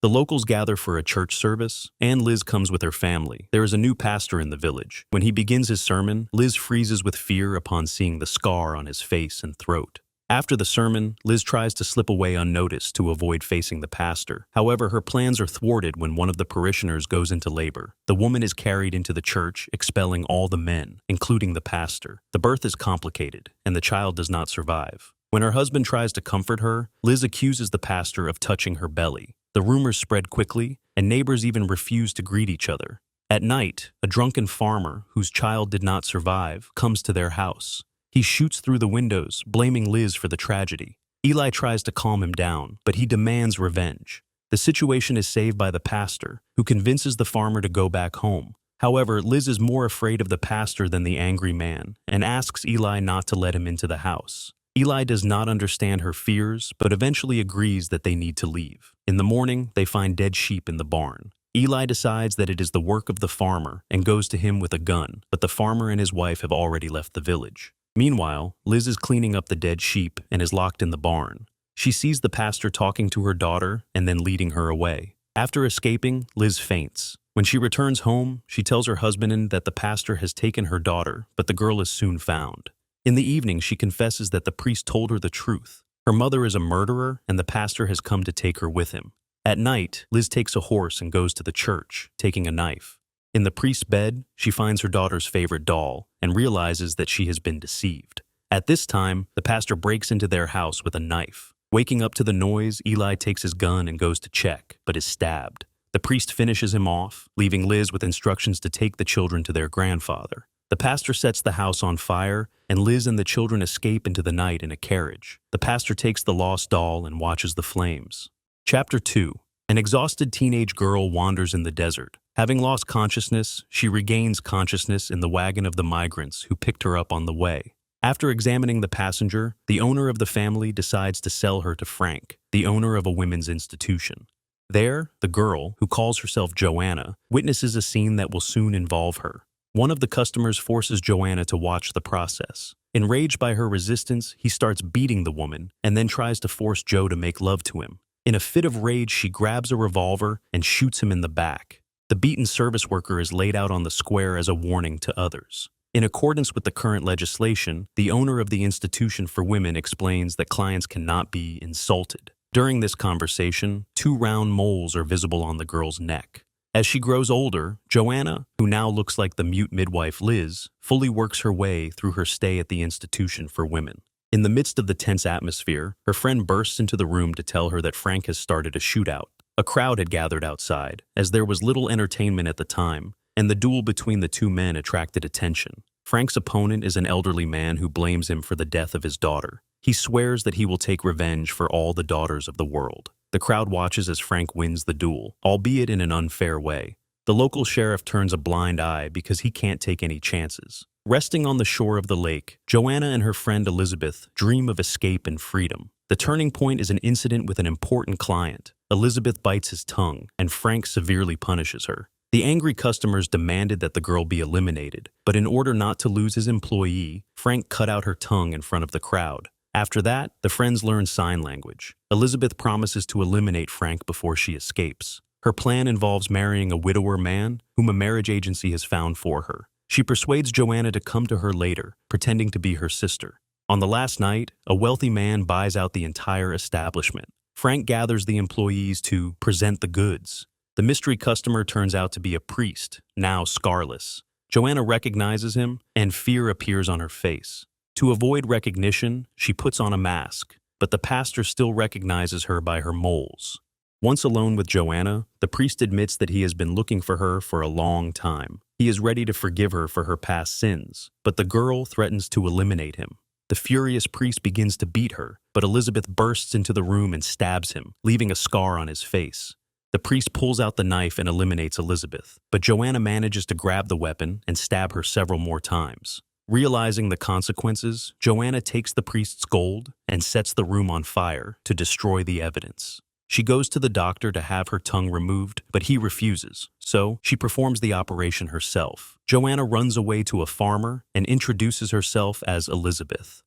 The locals gather for a church service, and Liz comes with her family. There is a new pastor in the village. When he begins his sermon, Liz freezes with fear upon seeing the scar on his face and throat. After the sermon, Liz tries to slip away unnoticed to avoid facing the pastor. However, her plans are thwarted when one of the parishioners goes into labor. The woman is carried into the church, expelling all the men, including the pastor. The birth is complicated, and the child does not survive. When her husband tries to comfort her, Liz accuses the pastor of touching her belly. The rumors spread quickly, and neighbors even refuse to greet each other. At night, a drunken farmer, whose child did not survive, comes to their house. He shoots through the windows, blaming Liz for the tragedy. Eli tries to calm him down, but he demands revenge. The situation is saved by the pastor, who convinces the farmer to go back home. However, Liz is more afraid of the pastor than the angry man, and asks Eli not to let him into the house. Eli does not understand her fears, but eventually agrees that they need to leave. In the morning, they find dead sheep in the barn. Eli decides that it is the work of the farmer and goes to him with a gun, but the farmer and his wife have already left the village. Meanwhile, Liz is cleaning up the dead sheep and is locked in the barn. She sees the pastor talking to her daughter and then leading her away. After escaping, Liz faints. When she returns home, she tells her husband that the pastor has taken her daughter, but the girl is soon found. In the evening, she confesses that the priest told her the truth. Her mother is a murderer, and the pastor has come to take her with him. At night, Liz takes a horse and goes to the church, taking a knife. In the priest's bed, she finds her daughter's favorite doll and realizes that she has been deceived. At this time, the pastor breaks into their house with a knife. Waking up to the noise, Eli takes his gun and goes to check, but is stabbed. The priest finishes him off, leaving Liz with instructions to take the children to their grandfather. The pastor sets the house on fire, and Liz and the children escape into the night in a carriage. The pastor takes the lost doll and watches the flames. Chapter 2. An exhausted teenage girl wanders in the desert. Having lost consciousness, she regains consciousness in the wagon of the migrants who picked her up on the way. After examining the passenger, the owner of the family decides to sell her to Frank, the owner of a women's institution. There, the girl, who calls herself Joanna, witnesses a scene that will soon involve her. One of the customers forces Joanna to watch the process. Enraged by her resistance, he starts beating the woman and then tries to force Joe to make love to him. In a fit of rage, she grabs a revolver and shoots him in the back. The beaten service worker is laid out on the square as a warning to others. In accordance with the current legislation, the owner of the institution for women explains that clients cannot be insulted. During this conversation, 2 round moles are visible on the girl's neck. As she grows older, Joanna, who now looks like the mute midwife Liz, fully works her way through her stay at the institution for women. In the midst of the tense atmosphere, her friend bursts into the room to tell her that Frank has started a shootout. A crowd had gathered outside, as there was little entertainment at the time, and the duel between the 2 men attracted attention. Frank's opponent is an elderly man who blames him for the death of his daughter. He swears that he will take revenge for all the daughters of the world. The crowd watches as Frank wins the duel, albeit in an unfair way. The local sheriff turns a blind eye because he can't take any chances. Resting on the shore of the lake, Joanna and her friend Elizabeth dream of escape and freedom. The turning point is an incident with an important client. Elizabeth bites his tongue, and Frank severely punishes her. The angry customers demanded that the girl be eliminated, but in order not to lose his employee, Frank cut out her tongue in front of the crowd. After that, the friends learn sign language. Elizabeth promises to eliminate Frank before she escapes. Her plan involves marrying a widower man whom a marriage agency has found for her. She persuades Joanna to come to her later, pretending to be her sister. On the last night, a wealthy man buys out the entire establishment. Frank gathers the employees to present the goods. The mystery customer turns out to be a priest, now scarless. Joanna recognizes him, and fear appears on her face. To avoid recognition, she puts on a mask, but the pastor still recognizes her by her moles. Once alone with Joanna, the priest admits that he has been looking for her for a long time. He is ready to forgive her for her past sins, but the girl threatens to eliminate him. The furious priest begins to beat her, but Elizabeth bursts into the room and stabs him, leaving a scar on his face. The priest pulls out the knife and eliminates Elizabeth, but Joanna manages to grab the weapon and stab her several more times. Realizing the consequences, Joanna takes the priest's gold and sets the room on fire to destroy the evidence. She goes to the doctor to have her tongue removed, but he refuses, so she performs the operation herself. Joanna runs away to a farmer and introduces herself as Elizabeth.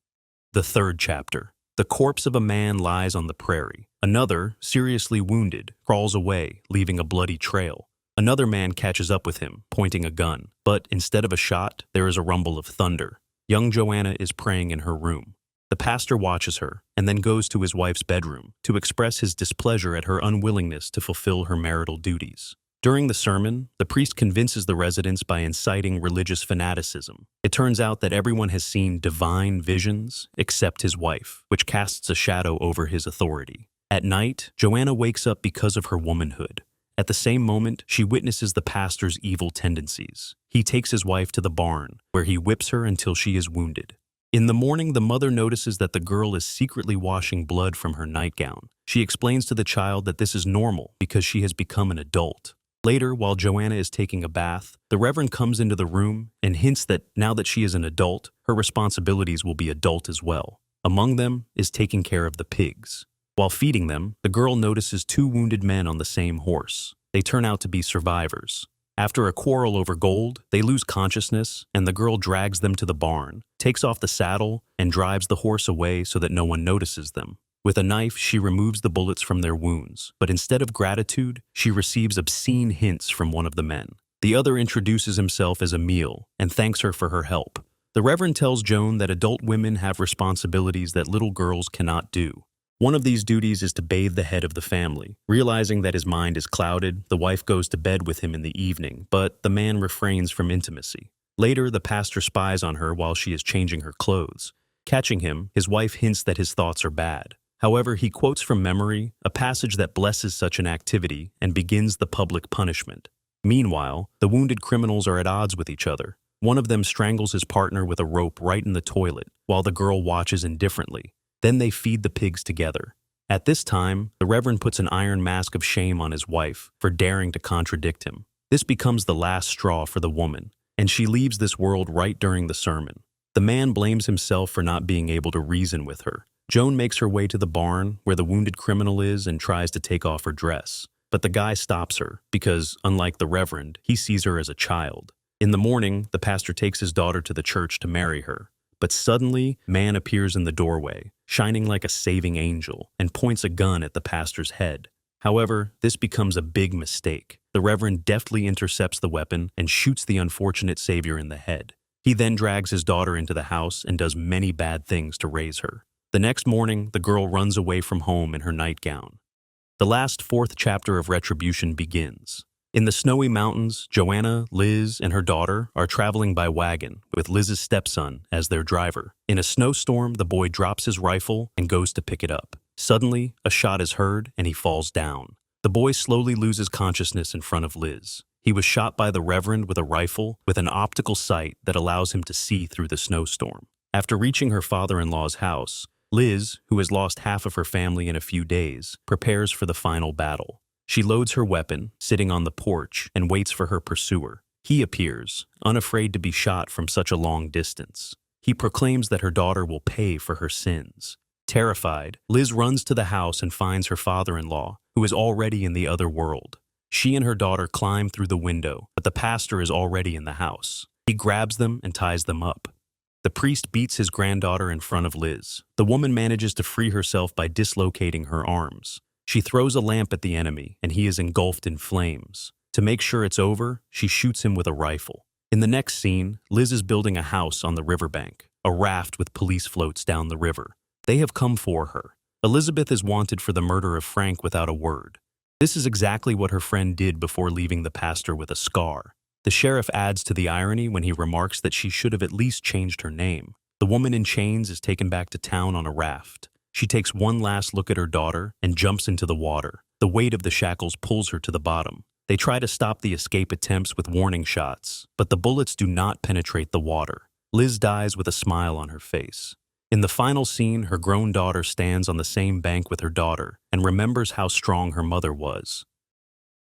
The third chapter. The corpse of a man lies on the prairie. Another, seriously wounded, crawls away, leaving a bloody trail. Another man catches up with him, pointing a gun. But instead of a shot, there is a rumble of thunder. Young Joanna is praying in her room. The pastor watches her and then goes to his wife's bedroom to express his displeasure at her unwillingness to fulfill her marital duties. During the sermon, the priest convinces the residents by inciting religious fanaticism. It turns out that everyone has seen divine visions except his wife, which casts a shadow over his authority. At night, Joanna wakes up because of her womanhood. At the same moment, she witnesses the pastor's evil tendencies. He takes his wife to the barn, where he whips her until she is wounded. In the morning, the mother notices that the girl is secretly washing blood from her nightgown. She explains to the child that this is normal because she has become an adult. Later, while Joanna is taking a bath, the Reverend comes into the room and hints that now that she is an adult, her responsibilities will be adult as well. Among them is taking care of the pigs. While feeding them, the girl notices two wounded men on the same horse. They turn out to be survivors. After a quarrel over gold, they lose consciousness, and the girl drags them to the barn, takes off the saddle, and drives the horse away so that no one notices them. With a knife, she removes the bullets from their wounds, but instead of gratitude, she receives obscene hints from one of the men. The other introduces himself as Emile and thanks her for her help. The Reverend tells Joan that adult women have responsibilities that little girls cannot do. One of these duties is to bathe the head of the family. Realizing that his mind is clouded, the wife goes to bed with him in the evening, but the man refrains from intimacy. Later, the pastor spies on her while she is changing her clothes. Catching him, his wife hints that his thoughts are bad. However, he quotes from memory a passage that blesses such an activity and begins the public punishment. Meanwhile, the wounded criminals are at odds with each other. One of them strangles his partner with a rope right in the toilet, while the girl watches indifferently. Then they feed the pigs together. At this time, the Reverend puts an iron mask of shame on his wife for daring to contradict him. This becomes the last straw for the woman, and she leaves this world right during the sermon. The man blames himself for not being able to reason with her. Joan makes her way to the barn where the wounded criminal is and tries to take off her dress. But the guy stops her because, unlike the Reverend, he sees her as a child. In the morning, the pastor takes his daughter to the church to marry her. But suddenly, man appears in the doorway, shining like a saving angel, and points a gun at the pastor's head. However, this becomes a big mistake. The Reverend deftly intercepts the weapon and shoots the unfortunate savior in the head. He then drags his daughter into the house and does many bad things to raise her. The next morning, the girl runs away from home in her nightgown. The last fourth chapter of Retribution begins. In the snowy mountains, Joanna, Liz, and her daughter are traveling by wagon, with Liz's stepson as their driver. In a snowstorm, the boy drops his rifle and goes to pick it up. Suddenly, a shot is heard and he falls down. The boy slowly loses consciousness in front of Liz. He was shot by the Reverend with a rifle with an optical sight that allows him to see through the snowstorm. After reaching her father-in-law's house, Liz, who has lost half of her family in a few days, prepares for the final battle. She loads her weapon, sitting on the porch, and waits for her pursuer. He appears, unafraid to be shot from such a long distance. He proclaims that her daughter will pay for her sins. Terrified, Liz runs to the house and finds her father-in-law, who is already in the other world. She and her daughter climb through the window, but the pastor is already in the house. He grabs them and ties them up. The priest beats his granddaughter in front of Liz. The woman manages to free herself by dislocating her arms. She throws a lamp at the enemy, and he is engulfed in flames. To make sure it's over, she shoots him with a rifle. In the next scene, Liz is building a house on the riverbank, a raft with police floats down the river. They have come for her. Elizabeth is wanted for the murder of Frank without a word. This is exactly what her friend did before leaving the pastor with a scar. The sheriff adds to the irony when he remarks that she should have at least changed her name. The woman in chains is taken back to town on a raft. She takes one last look at her daughter and jumps into the water. The weight of the shackles pulls her to the bottom. They try to stop the escape attempts with warning shots, but the bullets do not penetrate the water. Liz dies with a smile on her face. In the final scene, her grown daughter stands on the same bank with her daughter and remembers how strong her mother was.